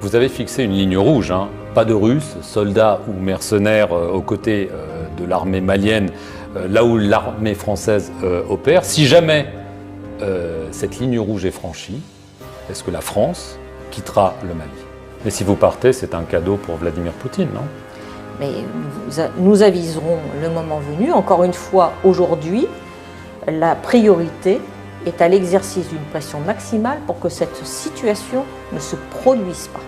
Vous avez fixé une ligne rouge, hein. Pas de Russes, soldats ou mercenaires aux côtés de l'armée malienne, là où l'armée française opère. Si jamais cette ligne rouge est franchie, est-ce que la France quittera le Mali? Mais si vous partez, c'est un cadeau pour Vladimir Poutine, non? Mais nous aviserons le moment venu. Encore une fois, aujourd'hui, la priorité est à l'exercice d'une pression maximale pour que cette situation ne se produise pas.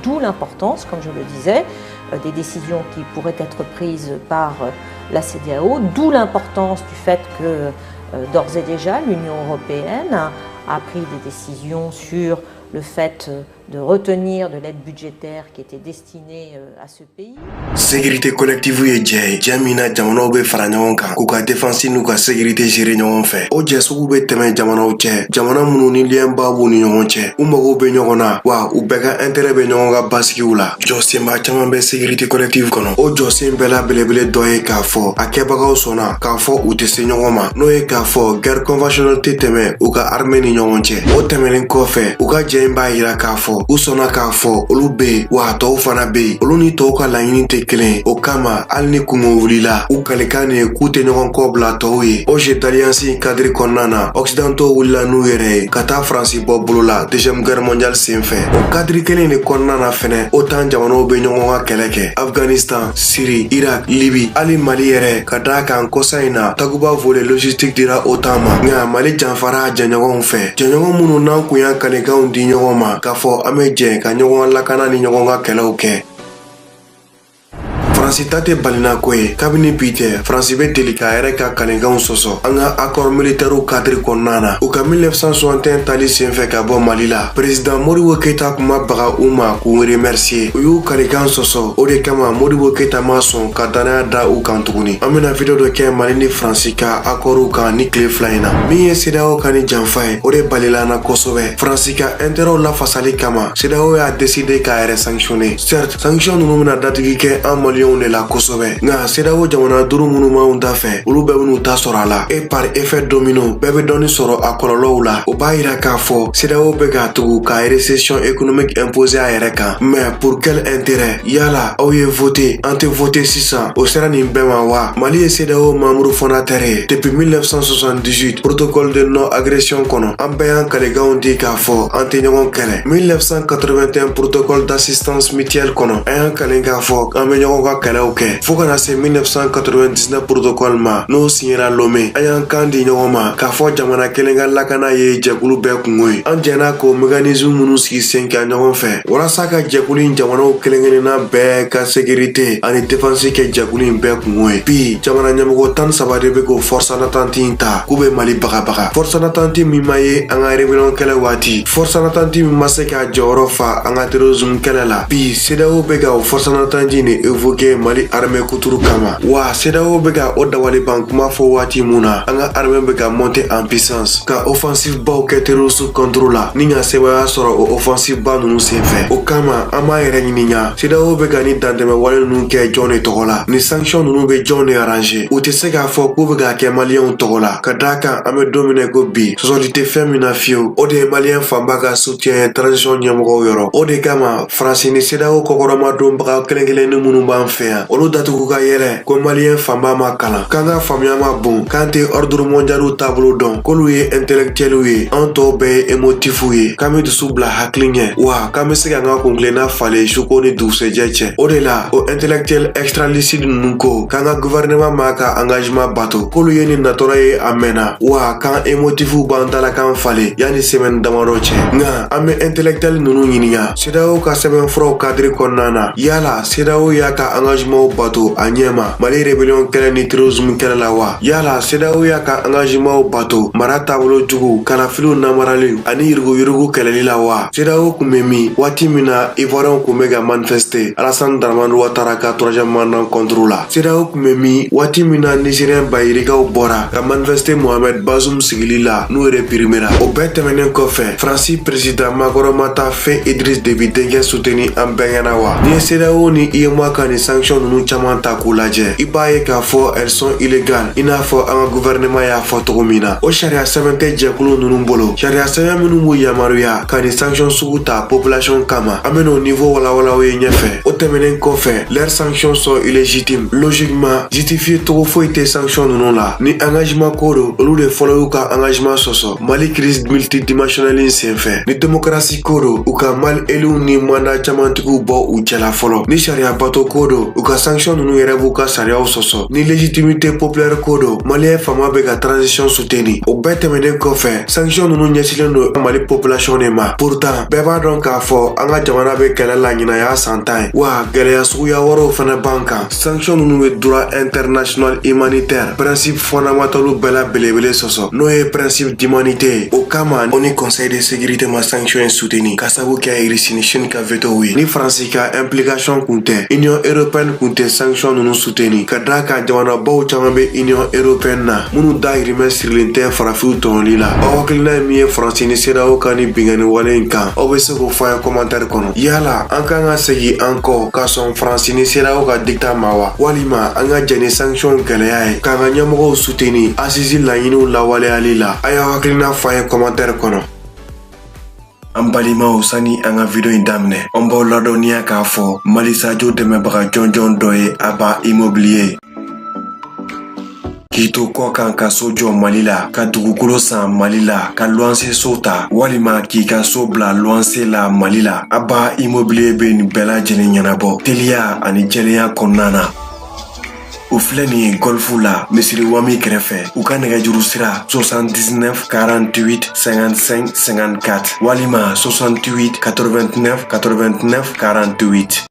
D'où l'importance, comme je le disais, des décisions qui pourraient être prises par la CEDEAO, d'où l'importance du fait que d'ores et déjà l'Union européenne a pris des décisions sur le fait de retenir de l'aide budgétaire qui était destinée à ce pays. Sécurité collective ye jɛ jɛ min na jamanaw bɛ fara ɲɔgɔn kan k'u ka défense n'u ka sécurité gérer ɲɔgɔn fɛ. O jɛ sugu bɛ tɛmɛ jamanaw cɛ, jamana minnu ni lien ba b'u ni ɲɔgɔn cɛ. U mago bɛ ɲɔgɔn na wa u bɛɛ ka intérêt bɛ ɲɔgɔn ka basigiw la. Jɔsenba caman bɛ sécurité collective kɔnɔ. O jɔsen bɛɛ la belebele dɔ ye k'a fɔ a kɛbagaw sɔnna k'a fɔ u tɛ se ɲɔgɔn ma. N'o ye k'a fɔ guerre conventionnelle tɛ tɛmɛ u ka armée ni ɲɔgɔn cɛ. O tɛmɛnen kɔfɛ u ka jɛ in b'a yira k'a fɔ u sɔnna k'a fɔ olu bɛ yen wa tɔw fana bɛ yen. Olu ni tɔw ka laɲini tɛ kelen. O kama hali ni kungo wulila u kalikan ye k'u tɛ ɲɔgɔn kɔ bila tɔw ye. O jeu d'alliance cadre kɔnɔna na occidentaux wulila n'u yɛrɛ ye ka taa Faransi bɔ bolo la deuxième guerre mondiale senfɛ. O cadre kelen de kɔnɔna na fɛnɛ OTAN jamanaw bɛ ɲɔgɔn ka kɛlɛ kɛ. Afghanistan, Syrie, Irak, Libye, hali Mali yɛrɛ ka d'a kan kɔsa in na takuba volet logistique dira OTAN ma. Nka Mali janfara jɛɲɔgɔnw fɛ. Jɛɲɔgɔn minnu n'an kun y'a kalikanw di ɲɔgɔn ma k'a fɔ an bɛ jɛ ka ɲɔgɔn lakana ni ɲɔgɔn ka kɛlɛw kɛ. Faransi ta tɛ balina ko ye kabini bi tɛ Faransi bɛ deli k'a yɛrɛ ka kalikanw sɔsɔ an ka accord militaire cadre kɔnɔna na. U ka 1961 tali senfɛ ka bɔ Mali la président Modibo Keita kun ma baga u ma k'u remercier. U y'u kalikan sɔsɔ o de kama Modibo Keita ma sɔn ka danaya da u kan tuguni. An bɛna video dɔ kɛ Mali ni Faransi ka accord kan ni tile fila in na. Min ye CEDEAO ka ni janfa ye o de balila an na kosɛbɛ. Faransi ka intérêt lafasali kama CEDEAO y'a décidé k'a yɛrɛ sanctionner. Certes sanction ninnu bɛna datigi kɛ an Maliens de la kosɛbɛ nka CEDEAO jamana duuru minnu m'anw ta fɛ olu bɛɛ bɛn'u ta sɔrɔ a la et par effet domino bɛɛ bɛ dɔɔni sɔrɔ a kɔlɔlɔw la. O b'a yira k'a fɔ CEDEAO bɛ ka tugu ka récession économique imposer a yɛrɛ kan mais pour quel intérêt? Yala aw ye voté an tɛ voté sisan o sera nin bɛɛ ma wa? Mali ye CEDEAO membre fondateur ye depuis 1978 protocole de non agression kɔnɔ an bɛɛ y'an kalikanw di k'a fɔ an tɛ ɲɔgɔn kɛlɛ. 1981 protocole d'assistance mutuelle kɔnɔ an y'an kalen k'a fɔ an bɛ ɲɔgɔn ka kɛlɛw kɛ fo kana se 1999 protocole ma n'o signera Lomé. An y'an kan di ɲɔgɔn ma k'a fɔ jamana kelen ka lakana ye jɛkulu bɛɛ kungo ye. An jɛnna k'o mécanisme minnu sigi sen kan ɲɔgɔn fɛ walasa ka jɛkulu in jamanaw kelen kelenna bɛɛ ka sécurité ani défense kɛ jɛkulu in bɛɛ kungo ye. Bi jamana ɲɛmɔgɔ 13 de bɛ k'o force d'attente in ta k'u bɛ Mali bagabaga. Force d'attente min ma ye an ka rébellion kɛlɛ waati. Force d'attente min ma se ka jɔyɔrɔ fa an ka terrorisme kɛlɛ la. Bi CEDEAO bɛ ka o force d'attente in de évoquer Mali armée kuturu kama wa CEDEAO bɛ ka o dabali ban kuma fɔ waati mun na an ka armée bɛ ka monter en puissance ka offensive baw kɛ terroriste contre la ni ka sebaya sɔrɔ o offensive ba ninnu senfɛ. O kama an b'a yɛrɛ ɲininka CEDEAO bɛ ka ni dantɛmɛ wale ninnu kɛ jɔn de tɔgɔ la? Ni sanction ninnu bɛ jɔn de arranger? U tɛ se k'a fɔ k'u bɛ k'a kɛ maliyɛnw tɔgɔ la ka d'a kan an bɛ don min ko bi sɔsɔli tɛ fɛn min na fiyewu o de ye maliyɛn fanba ka soutien transition ɲɛmɔgɔw yɔrɔ. O de kama Faransi ni CEDEAO kɔkɔrɔma donbaga kelen kelen ni minnu b'an fɛ yan olu datugu ka yɛlɛ ko maliyɛn fanba ma kalan k'an ka faamuya ma bon k'an tɛ ordre mondial taabolo dɔn k'olu ye intellectuels ye an tɔw bɛɛ ye émotifs ye k'an bɛ dusu bila hakili ɲɛ wa k'an bɛ se k'an ka kunkilenna falen suko ni dugusɛjɛ cɛ. O de la o intellectuel extralicide ninnu ko k'an ka gouvernement ma ka engagement bato k'olu ye nin natɔla ye a mɛnna wa k'an émotifs b'an ta la k'an falen yanni semaine damadɔ cɛ. Nka an bɛ intellectuel ninnu ɲininka CEDEAO ka sɛbɛnfuraw cadre kɔnɔna na yala CEDEAO y'a ka engagement bato a ɲɛma Mali rébellion kɛlɛ ni terrorisme kɛlɛ la wa? Yala CEDEAO y'a ka engagement bato mara taabolo jugu kalafiliw namarali ani yuruguyurugu kɛlɛli la wa? CEDEAO kun bɛ min waati min na Ivoiriens kun bɛ ka manifester Alassane Dramane Ouattara ka 3e mandat contre la? CEDEAO kun bɛ min waati min na Nigérien bayirikaw bɔra ka manifester Mohamed Bazoum sigili la n'u reprimera? O bɛɛ tɛmɛnen kɔfɛ Faransi président Macron ma taa fɛ Idriss Déby denkɛ soutenir an bɛɛ ɲɛna wa? Ni ye CEDEAO ni UEMOA ka ni sanction sanction nunu caman ta k'u lajɛ i b'a ye k'a fɔ elles sont illégales i n'a fɔ an ka gouvernement y'a fɔ cogo min na. O sariya sɛbɛn tɛ jɛkulu nunu bolo. Sariya sɛbɛn minnu b'u yamaruya ka ni sanction sugu ta population kama. An bɛna o niveau walawalaw ye ɲɛfɛ. O tɛmɛnen kɔfɛ leurs sanctions sont illégitimes. Logiquement justifier togo foyi tɛ sanction nunu la. Ni engagement ko do olu de fɔlɔ y'u ka engagement sɔsɔ Mali crise multidimensionnelle senfɛ. Ni démocratie ko do u ka Mali élu ni mandat camantigiw bɔ u cɛla fɔlɔ. Ni sariya bato ko do u ka sanction nunu yɛrɛ b'u ka sariyaw sɔsɔ. Ni légitimité populaire ko do malien fama bɛ ka transition soutenir. O bɛɛ tɛmɛnen kɔfɛ sanction nunu ɲɛsilen do Mali population de ma. Pourtant bɛɛ b'a dɔn k'a fɔ an ka jamana bɛ kɛlɛ la ɲina y'a san 10 ye. Wa gɛlɛya suguya wɛrɛw fana b'an kan. Sanction nunu bɛ droit international humanitaire principe fondamental bɛɛ la belebele sɔsɔ n'o ye principe d'humanité. O kama o ni conseil de sécurité ma sanction ye soutenir ka sabu kɛ Russie ni Chine ka veto ye. Ni Faransi ka implication kun tɛ Union européenne kun tɛ sanction nunu soutenir ka d'a kan jamanabaw caman bɛ Union européenne na minnu dahirimɛ sirilen tɛ farafinw tɔnɔli la. Aw hakilina ye min ye Faransi ni CEDEAO ka ni bingani wale in kan aw bɛ se k'o fɔ an ye commentaire kɔnɔ. Yala an kan ka segin an kɔ ka sɔn Faransi ni CEDEAO ka dictat ma wa walima an ka jɛn ni sanction gɛlɛya ye k'an ka ɲɛmɔgɔw soutenir Assisi laɲiniw lawaleyali la. A y'aw hakilina fɔ an ye commentaire kɔnɔ. An balimaw sani an ka video in daminɛ an b'aw ladɔnniya k'a fɔ Mali Sadio dɛmɛbaga jɔnjɔn dɔ ye Aba Immobilier. K'i to kɔ kan ka so jɔ Mali la ka dugukolo san Mali la ka luwanse so ta walima k'i ka so bila luwanse la Mali la. Aba Immobilier bɛ nin bɛɛ lajɛlen ɲɛnabɔ teliya ani jɛlenya kɔnɔna na. U filɛ nin ye golfu la misiri wami kɛrɛfɛ u ka nɛgɛjuru sira 79 48 55 54 walima 68 89 89 48.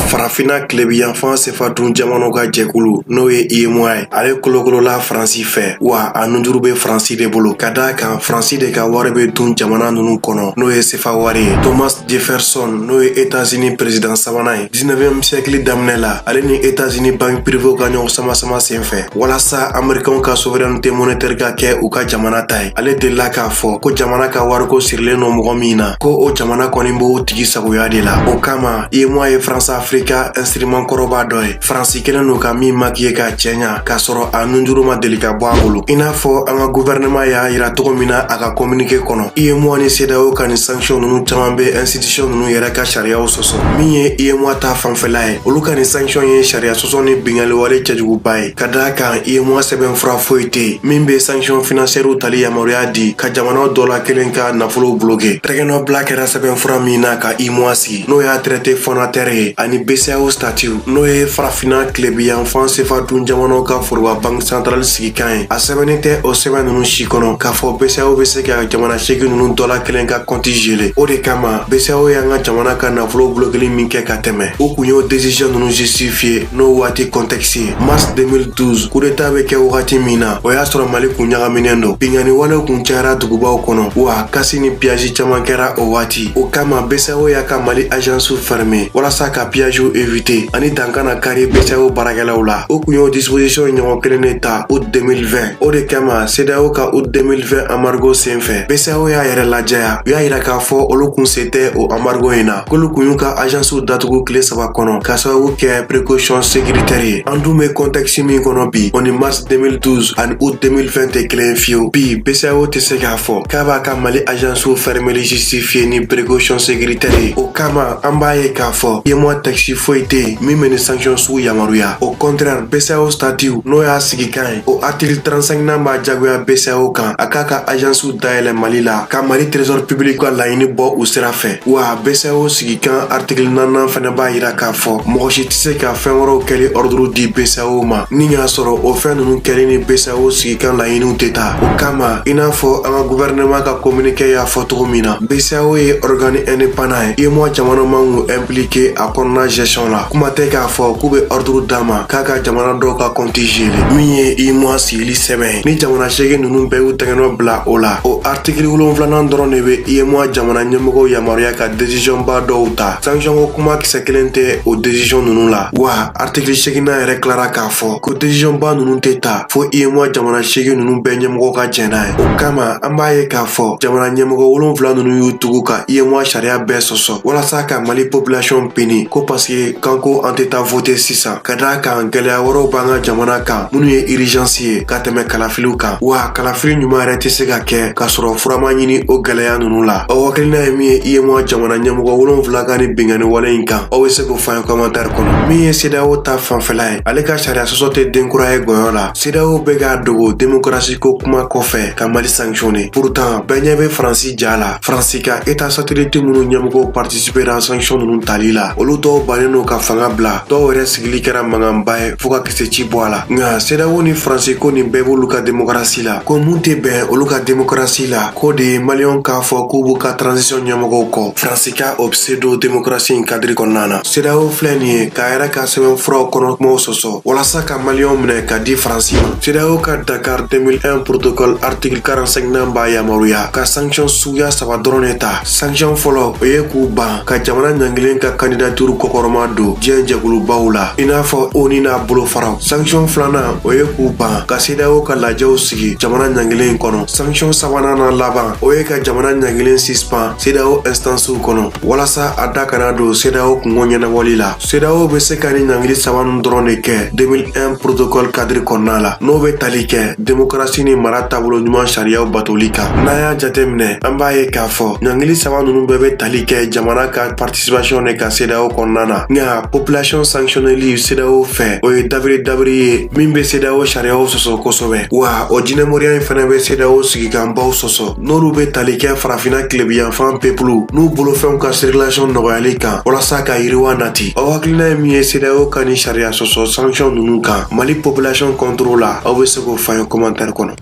Farafina kilebiyanfan sefatun jamano ka jɛkulu n'o ye UEMOA ye ale kolokolola Faransi fɛ wa a nunjuru bɛ Faransi de bolo ka d'a kan Faransi de ka wari bɛ dun jamana nunu kɔnɔ n'o ye sefa wari ye. Thomas Jefferson n'o ye États-Unis président sabanan ye 19e siècle daminɛ la ale ni États-Unis banque privée ka ɲɔgɔn sama senfɛ walasa Américains ka souveraineté monétaire ka kɛ u ka jamana ta ye. Ale delila k'a fɔ ko jamana ka wariko sirilen no mɔgɔ min na ko o jamana kɔni b'o tigi sagoya de la. O kama UEMOA ye France Afrique ka instrument kɔrɔba dɔ ye. Faransi kelen no ka min makiye ka cɛɲa k'a sɔrɔ a nunjuru ma deli ka bɔ a bolo. I n'a fɔ an ka gouvernement y'a yira cogo min na a ka communiqué kɔnɔ. UEMOA ni CEDEAO ka ni sanction nunu caman bɛ institution nunu yɛrɛ ka sariyaw sɔsɔ. Min ye UEMOA ta fanfɛla ye olu ka ni sanction ye sariya sɔsɔ ni bingaliwale cɛjuguba ye. Ka d'a kan UEMOA sɛbɛn fura foyi tɛ min bɛ sanction financière tali yamaruya di ka jamana dɔ la kelen ka nafolo bloqué. Tɛgɛnɔ bila kɛra sɛbɛn fura min na ka UEMOA sigi n'o y'a traité fondateur ye ani BCEAO statut n'o ye farafina kilebiyanfan sefatun jamanaw ka foroba banque centrale sigi kan ye. A sɛbɛnnen tɛ o sɛbɛn nunu si kɔnɔ k'a fɔ BCEAO bɛ se ka jamana 8 nunu dɔ la kelen ka compte gelé. O de kama BCEAO y'an ka jamana ka nafolo bloqueli min kɛ ka tɛmɛ. O kun y'o décision nunu justifié n'o waati contexte ye. Mars 2012 coup d'état bɛ kɛ wagati min na o y'a sɔrɔ Mali kun ɲagaminen don. Bingani walew kun cayara dugubaw kɔnɔ wa kasi ni piège caman kɛra o waati. O kama BCEAO y'a ka Mali agence fermé walasa ka piège éviter ani dankana kari BCEAO baarakɛlaw la. O kun y'o disposition ɲɔgɔn kelen de ta août 2020. O de kama CEDEAO ka août 2020 embargo senfɛ BCEAO y'a yɛrɛ lajɛya u y'a yira k'a fɔ olu kun se tɛ o embargo in na k'olu kun y'u ka agencew datugu tile 3 kɔnɔ ka sababu kɛ précaution sécuritaire ye. An dun bɛ contexte min kɔnɔ bi o ni mars 2012 ani août 2020 tɛ kelen fiyewu. Bi BCEAO tɛ se k'a fɔ k'a b'a ka Mali agencew fermeli justifié ni précaution sécuritaire ye. O kama an b'a ye k'a fɔ UEMOA texte foyi tɛ min bɛ ni sanction sugu yamaruya. Au contraire BCEAO statut n'o y'a sigi kan ye o article 35 nan b'a jagoya BCEAO kan a k'a ka agencew dayɛlɛ Mali la ka Mali trésor public ka laɲini bɔ u sira fɛ. Wa BCEAO sigi kan article 4 fana b'a yira k'a fɔ mɔgɔ si tɛ se ka fɛn wɛrɛw kɛli ordre di BCEAO ma ni y'a sɔrɔ o fɛn ninnu kɛli ni BCEAO sigi kan laɲiniw tɛ taa. O kama i n'a fɔ an ka gouvernement ka communiqué y'a fɔ cogo min na BCEAO ye organe indépendant ye. UEMOA jamana man k'u impliqué a kɔnɔna gestion population la kuma tɛ k'a fɔ k'u bɛ ordre d'a ma k'a ka jamana dɔw ka compte geler min ye UEMOA sigili sɛbɛn ni jamana 8 ninnu bɛɛ y'u tɛgɛnɔ bila o la. O article 7 dɔrɔn de bɛ UEMOA jamana ɲɛmɔgɔw yamaruya ka décision ba dɔw ta. sanction ko kuma kisɛ kelen tɛ o décision ninnu la, wa article 8 yɛrɛ tilara k'a fɔ ko décision ba ninnu tɛ ta fo UEMOA jamana 8 ninnu bɛɛ ɲɛmɔgɔ ka jɛn n'a ye. O kama an b'a ye k'a fɔ jamana ɲɛmɔgɔ 7 ninnu y'u tugu ka UEMOA sariya bɛɛ sɔsɔ walasa ka Mali population pini ko parce que kanko an tɛ taa voter sisan ka d'a kan gɛlɛya wɛrɛw b'an ka jamana kan minnu ye urgence ye ka tɛmɛ kalafiliw kan, wa kalafili ɲuman yɛrɛ tɛ se ka kɛ k'a sɔrɔ furama ɲini o gɛlɛya ninnu la. Aw hakilina ye min ye UEMOA jamana ɲɛmɔgɔ 7 ka ni bingani wale in kan, aw bɛ se k'o fɔ an ye commentaire kɔnɔ. Min ye CEDEAO ta fanfɛla ye, ale ka sariya sɔsɔ tɛ den kura ye gɔyɔ la. CEDEAO bɛ k'a dogo démocratie ko kuma kɔfɛ ka Mali sanctionner. Pourtant bɛɛ ɲɛ bɛ Faransi ja la. Faransi ka état satellite minnu ɲɛmɔgɔw participera sanction ninnu tali la, olu dɔw bannen n'o ka fanga bila, dɔw yɛrɛ sigili kɛra mankanba ye fo ka kisɛ ci bɔ a la. Nka CEDEAO ni Faransi ko nin bɛɛ b'olu ka démocratie la, ko mun tɛ bɛn olu ka démocratie la, ko de ye maliyɛnw k'a fɔ k'u b'u ka transition ɲɛmɔgɔw kɔ. Faransi ka o pseudo démocratie in cadre kɔnɔna na. CEDEAO filɛ nin ye k'a yɛrɛ ka sɛbɛnfuraw kɔnɔ kumaw sɔsɔ walasa ka maliyɛnw minɛ ka di Faransi ma. CEDEAO ka Dakar 2001 protocole article 45 nan b'a yamaruya ka sanction suguya 3 dɔrɔn de ta. Sanction fɔlɔ o ye k'u ban ka jamana ɲangelen ka candidature kɔkɔrɔma don diɲɛ jɛkulubaw la i n'a fɔ ONU n'a bolofaraw. Sanction filanan o ye k'u ban ka CEDEAO ka lajɛw sigi jamana ɲangelen kɔnɔ. Sanction sabanan na laban o ye ka jamana ɲangelen suspend CEDEAO instancew kɔnɔ walasa a da kana don CEDEAO kungo ɲɛnabɔli la. CEDEAO bɛ se ka ni ɲangili saba ninnu dɔrɔn de kɛ 2001 protocole cadre kɔnɔna la n'o bɛ tali kɛ démocratie ni mara taabolo ɲuman sariyaw batoli kan. N'an y'a jateminɛ an b'a ye k'a fɔ ɲangili saba ninnu bɛɛ bɛ tali kɛ jamana ka participation de ka CEDEAO kɔnɔna na, nka population sanctionneli CEDEAO fɛ o ye dabiri ye min bɛ CEDEAO sariyaw sɔsɔ kosɛbɛ, wa o jinɛmɔriya in fana bɛ CEDEAO sigikanbaw sɔsɔ n'olu bɛ tali kɛ farafina tilebiyanfan pepulu n'u bolofɛnw ka circulation nɔgɔyali kan walasa ka yiriwa nati. Aw hakilina ye min ye CEDEAO ka ni sariya sɔsɔ sanction ninnu kan Mali population contrôle la, aw bɛ se k'o fɔ an ye commentaire kɔnɔ.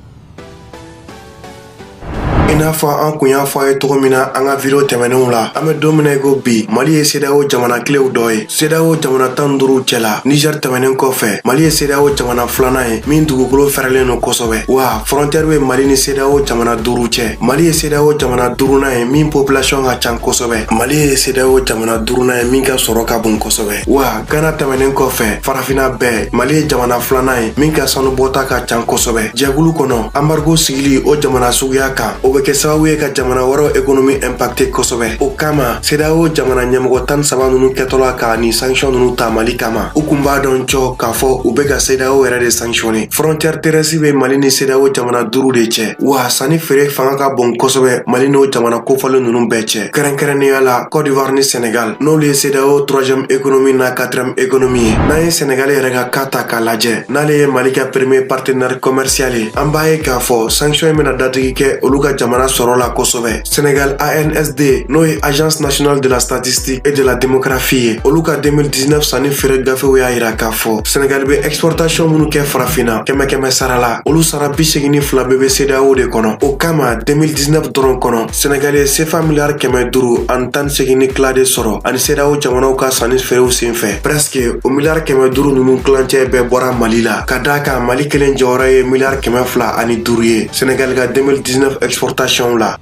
I n'a fɔ an kun y'a fɔ a ye cogo min na an ka video tɛmɛnenw la, an bɛ don min na i ko bi Mali ye CEDEAO jamana kilew dɔ ye. CEDEAO jamana 15 cɛla Niger tɛmɛnen kɔfɛ Mali ye CEDEAO jamana 2nan ye min dugukolo fɛrɛlen don kosɛbɛ, wa frontière bɛ Mali ni CEDEAO jamana 5 cɛ. Mali ye CEDEAO jamana 4nan ye min population ka ca kosɛbɛ. Mali ye CEDEAO jamana 4nan ye min ka sɔrɔ ka bon kosɛbɛ, wa Ghana tɛmɛnen kɔfɛ farafina bɛɛ Mali ye jamana 2nan ye min ka sanu bɔta ka ca kosɛbɛ. Jɛkulu kɔnɔ embargo sigili o jamana suguya kan o bɛ kɛ sababu ye ka jamana wɛrɛw économie impacté kosɛbɛ. O kama CEDEAO jamana ɲɛmɔgɔ 13 ninnu kɛtɔla ka ni sanction ninnu ta Mali kama u kun b'a dɔn cɔ k'a fɔ u bɛ ka CEDEAO yɛrɛ de sanctionner. Frontière terrestre bɛ Mali ni CEDEAO jamana 5 de cɛ, wa sanni feere fanga ka bon kosɛbɛ Mali n'o jamana kofɔlen ninnu bɛɛ cɛ. Kɛrɛnkɛrɛnnenya la Côte d'Ivoire ni Sénégal n'olu ye CEDEAO 3e économie n'a 4e économie ye. N'an ye Sénégal yɛrɛ ka cas ta k'a lajɛ n'ale ye Mali ka premier partenaire commercial ye, an b'a ye k'a fɔ sanction in bɛna datigi kɛ olu ka jamana sɔrɔ la kosɛbɛ. Sénégal ANSD n'o ye Agence nationale de la statistique et de la démographie ye, olu ka 2019 sanni feere gafew y'a yira k'a fɔ Sénégal bɛ exportation minnu kɛ farafina 100 sara la, olu sara 82 bɛɛ bɛ CEDEAO de kɔnɔ. O kama 2019 dɔrɔn kɔnɔ Sénégal ye CFA miliyari 500 ani 18 ni tila de sɔrɔ ani CEDEAO jamanaw ka sanni feerew senfɛ. Presque o miliyari 500 ninnu tilancɛ bɛɛ bɔra Mali la, ka d'a kan Mali kelen jɔyɔrɔ ye miliyari 205 ye Sénégal ka 2019 exportation la.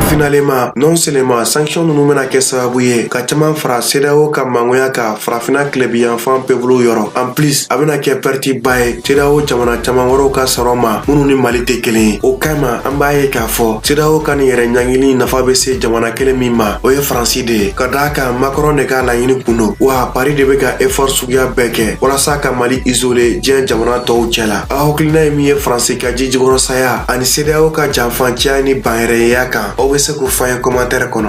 Finalement, non seulement sanction ninnu bɛna kɛ sababu ye ka caman fara CEDEAO ka mangoya ka farafina tilebiyanfan pepulu yɔrɔ. En plus, a bɛna kɛ perte ba ye CEDEAO jamana caman wɛrɛw ka sɔrɔ ma minnu ni Mali tɛ kelen ye. O kama an b'a ye k'a fɔ CEDEAO ka nin yɛrɛ ɲangili nafa bɛ se jamana kelen min ma o ye Faransi de ye. Ka d'a kan Macron de ka laɲini kun don, wa Paris de bɛ ka effort suguya bɛɛ kɛ walasa ka Mali isoler diɲɛ jamana tɔw cɛla. Aw hakilina ye min ye Faransi ka jijikɔrɔ saya ani CEDEAO ka janfanciya ni banyɛrɛyeya kan, aw bɛ se k'o fɔ an ye commentaire kɔnɔ.